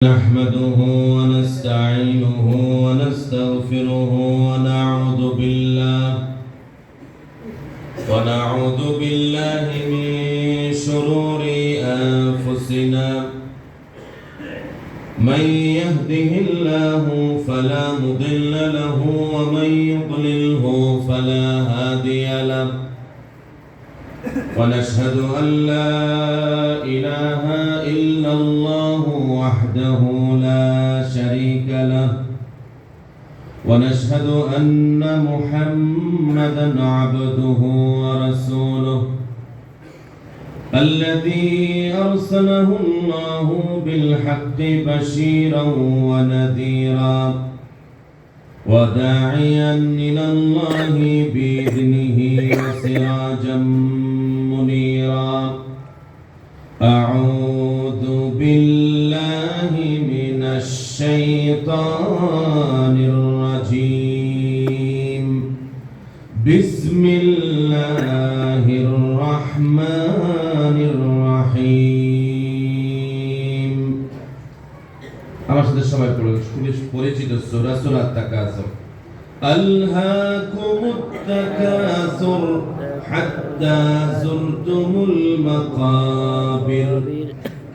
نحمده ونستعينه ونستغفره ونعوذ بالله من شرور أنفسنا من يهده الله فلا مضل له ومن يضلله فلا هادي له ونشهد أن لا إله إلا الله وحده لا شريك له ونشهد أن محمدا عبده ورسوله الذي أرسله الله بالحق بشيرا ونذيرا وداعيا إلى الله بإذنه وسراجا منيرا أعوذ بالله من الشيطان الرجيم بسم الله الرحمن الرحيم আমার সাথে সবাই পড়ুন খুবই পরিচিত সূরা সূরা তাকাসুর আলহাকুমুত তাকাসুর হাত্তা যুরতুমুল মাকাবির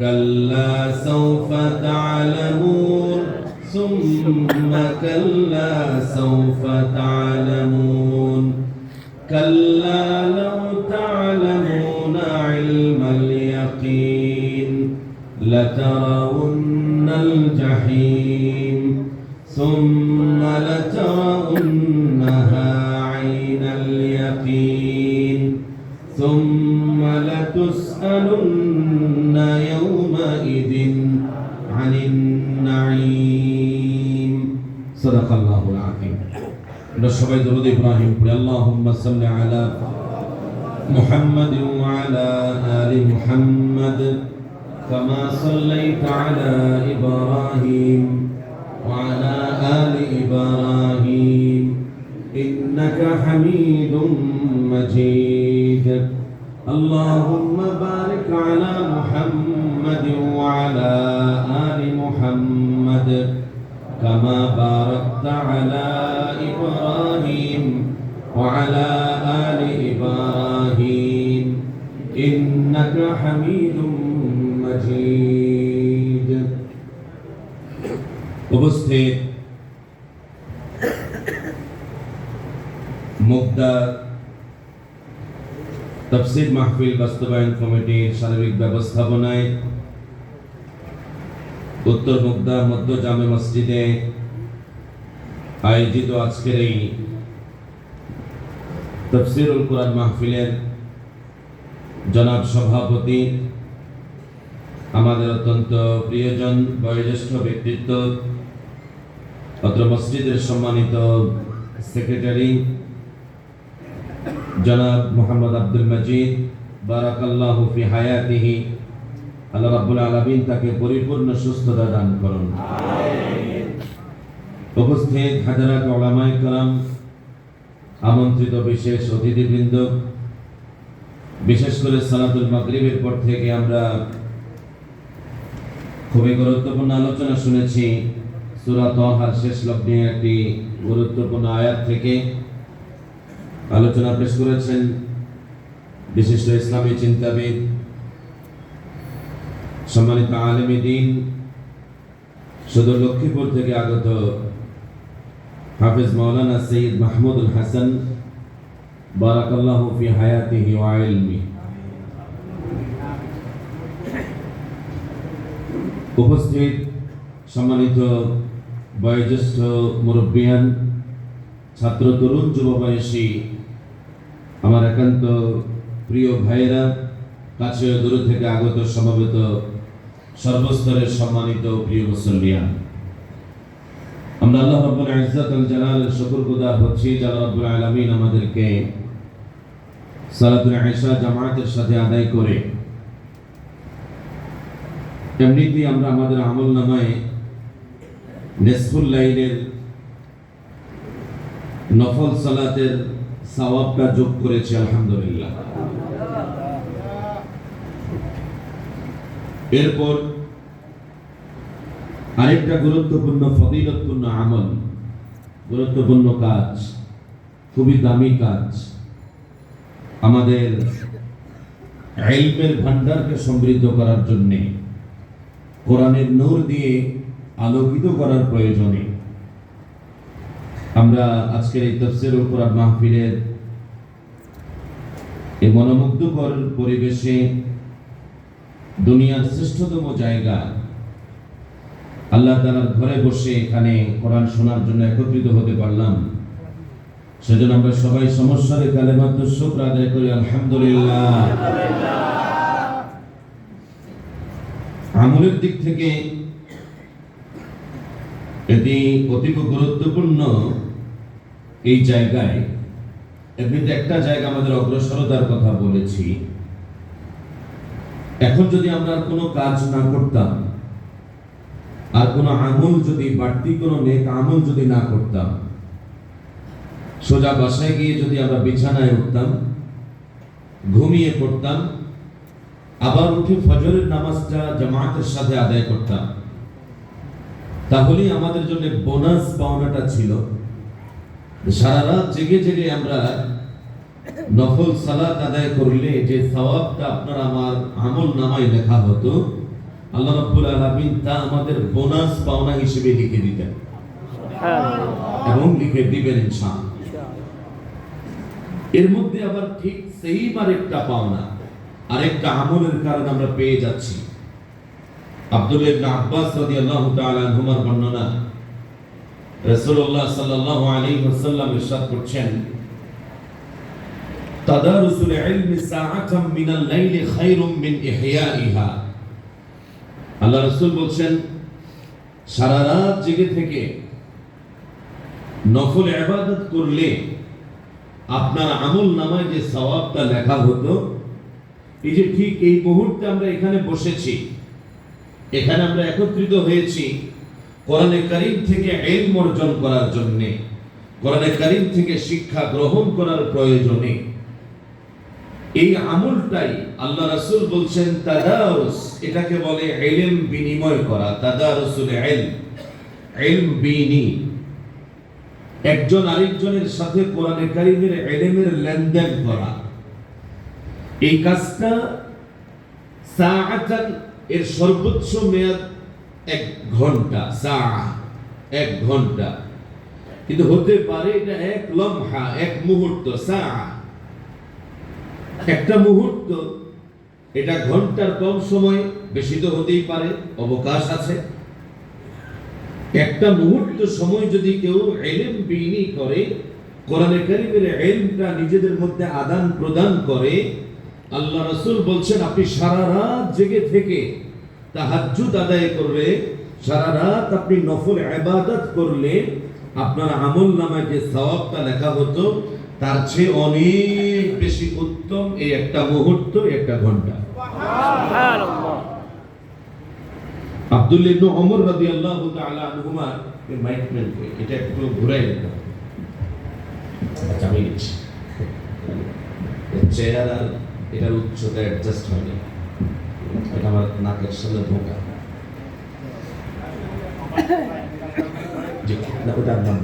কাল্লা সাওফা তা'লামুন সুম্মা কাল্লা সাওফা তা'লামুন কাল্লা লাউ তা'লামুনা ইলমাল ইয়াকিন লাতারাউন্নাল জাহিম সুম্মা লাতারাউন্নাহা আইনাল ইয়াকিন সুম্মা লাতুসআলুন্না ইয়াওমাইদিন আনিন নাঈম সাদাকাল্লাহুল আযীম। আমরা সবাই দরুদ ইব্রাহিম পড়ি আল্লাহুম্মা সাল্লি আলা মুহাম্মাদ ওয়া আলা আলি মুহাম্মাদ কামা সাল্লাইতা আলা ইব্রাহিম ওয়া আলা আলি ইব্রাহিম ইন্নাকা হামিদুম মাজিদ। আল্লাহুম্মা বারিক আলা মুহাম্মাদ ওয়া আলা আলি মুহাম্মাদ كما باركت على إبراهيم وعلى آل إبراهيم إنك حميد مجيد। উপস্থিত মুগদা তাফসীর মাহফিল বাস্তবায়ন কমিটির সার্বিক ব্যবস্থাপনায় উত্তর মুগদা মধ্য জামে মসজিদে আয়োজিত আজকের এই তাফসীরুল কুরআন মাহফিলের জনাব সভাপতি, আমাদের অত্যন্ত প্রিয়জন বয়োজ্যেষ্ঠ ব্যক্তিত্ব, অত্র মসজিদের সম্মানিত সেক্রেটারি জনাব মোহাম্মদ আব্দুল মজিদ বারাকাল্লাহু ফি হায়াতিহি, আল্লাহ রাব্বুল আলামিন তাকে পরিপূর্ণ সুস্থতা দান করুন। আমিন। উপস্থিত হাজারাত উলামায়ে কেরাম, আমন্ত্রিত বিশেষ অতিথিবৃন্দ, বিশেষ করে সালাতুল মাগরিবের পর থেকে আমরা খুবই গুরুত্বপূর্ণ আলোচনা শুনেছি। সূরা তাহার শেষ লগ্নে একটি গুরুত্বপূর্ণ আয়াত থেকে আলোচনা পেশ করেছেন বিশিষ্ট ইসলামী চিন্তাবিদ, সম্মানিত আলেমে দ্বীন, সদর লক্ষ্মীপুর থেকে আগত হাফেজ মাওলানা সৈয়দ মাহমুদুল হাসান বারাকাল্লাহু ফি হায়াতিহি ওয়া ইলমি। উপস্থিত সম্মানিত বয়োজ্যেষ্ঠ মুরব্বিয়ান, ছাত্র, তরুণ, যুব বয়সী আমার একান্ত প্রিয় ভাইয়েরা, কাছে ও দূর থেকে আগত সমবেত সর্বস্তরের সম্মানিত প্রিয় মুসল্লিয়ান, আমরা আল্লাহ রাব্বুল ইজ্জত ওয়াল জালালের শুকরগুজার হচ্ছি যারা রব্বুল আলামিন আমাদেরকে সালাতুল ইশা জামাতের সাথে আদায় করে এমনিতেই আমরা আমাদের আমলনামায় নিসফুল লাইলের নফল সালাতের সওয়াবটা যোগ করেছি, আলহামদুলিল্লাহ। এরপর আরেকটা গুরুত্বপূর্ণ ফজিলতপূর্ণ আমল, গুরুত্বপূর্ণ কাজ, খুবই দামি কাজ, আমাদের ইলমের ভান্ডারকে সমৃদ্ধ করার জন্যে, কোরআনের নূর দিয়ে আলোকিত করার প্রয়োজনে আমরা আজকের এই তাফসীরুল কোরআন মাহফিলের এই মনোমুগ্ধকর পরিবেশে দুনিয়ার শ্রেষ্ঠতম জায়গা আল্লাহ তাআলার ঘরে বসে এখানে কোরআন শোনার জন্য একত্রিত হতে পারলাম। সেজন্য আমরা সবাই সমস্যারে কালেমাত শুকর আদায় করি, আলহামদুলিল্লাহ। আমলের দিক থেকে এটি অতীব গুরুত্বপূর্ণ। এই জায়গায় এমনিতে একটা জায়গা আমাদের অগ্রসরতার কথা বলেছি। এখন যদি আমরা কোনো কাজ না করতাম, আর কোনো আমল যদি বাড়তি কোনো নেক আমল যদি না করতাম, সোজা বাসায় গিয়ে যদি আমরা বিছানায় উঠতাম, ঘুমিয়ে পড়তাম, আবার উঠে ফজরের নামাজটা জামাতের সাথে আদায় করতাম, তাহলেই আমাদের জন্য বোনাস পাওনাটা ছিল। সারা রাত জেগে জেগে আমরা নফল সালাত আদায় করলে যে সওয়াবটা আপনার আমার আমল নামায় লেখা হতো, আল্লাহ রাব্বুল আলামিন তা আমাদের বোনাস পাওনা হিসেবে লিখে দিতেন এবং লিখে দিবেন ইনশাআল্লাহ। এর মধ্যে আবার ঠিক সেইম আরেকটা পাওনা, আরেকটা আমলের কারণে আমরা পেয়ে যাচ্ছি। আব্দুল্লাহ ইবনে আব্বাস রাদিয়াল্লাহু তাআলা আনহুমার বর্ণনা, রাসূলুল্লাহ সাল্লাল্লাহু আলাইহি ওয়াসাল্লাম ইরশাদ করছেন, তাদারুসুল ইলমি সাআতাম মিনাল লাইলি খায়রুম মিন ইহইয়াইহা। আল্লাহ রাসূল বলছেন, সারা রাত জেগে থেকে নফল ইবাদত করলে আপনার আমল নামায় যে সওয়াবটা লেখা হতো, এই যে ঠিক এই মুহূর্তে আমরা এখানে বসেছি, এখানে আমরা একত্রিত হয়েছি কোরআনে কারীম থেকে ইলম অর্জন করার জন্য, কোরআনে কারীম থেকে শিক্ষা গ্রহণ করার প্রয়োজনে, এই আমলটাই আল্লাহ রাসূল বলছেন তাদারুস, এটাকে বলে ইলম বিনিময় করা। তাদারুসুল ইলম, ইলম বিনি, একজন আরেকজনের সাথে কোরআনে কারীমের ইলমের লেনদেন করা। এই কাজটা সাআতান, এর সর্বোচ্চ মেয়াদ 1 ঘন্টা, সাআ 1 ঘন্টা, কিন্তু হতে পারে এটা 1 লমহা, 1 মুহূর্ত। সাআ একটা মুহূর্ত, এটা ঘন্টার কম সময়, বেশি তো হতেই পারে, অবকাশ আছে। একটা মুহূর্ত সময় যদি কেউ ইলম বিনি করে, কোরআনে কারীমের ইলমটা নিজেদের মধ্যে আদান প্রদান করে, আল্লাহ রাসূল বলছেন আপনি সারা রাত জেগে থেকে তাহাজ্জুদ আদায় করলে, সারা রাত আপনি নফল ইবাদত করলে, আপনার আমল নামায় যে সওয়াবটা লেখা হতো তার চেয়ে অনেক বেশি উত্তম এই একটা মুহূর্ত, একটা ঘন্টা। সুবহানাল্লাহ। আব্দুল্লাহ ইবনে ওমর রাদিয়াল্লাহু তাআলা আনহুমা, এই মাইকম্যান কই, এটা একটু ঘুরাই দিতে হবে। আচ্ছা, আমি নিচ্ছি। চেয়ার আর এটার উচ্চতা অ্যাডজাস্ট হয়নি, এটা আমার নাকের সামনে ঢোকা। জি, না ওটার নাম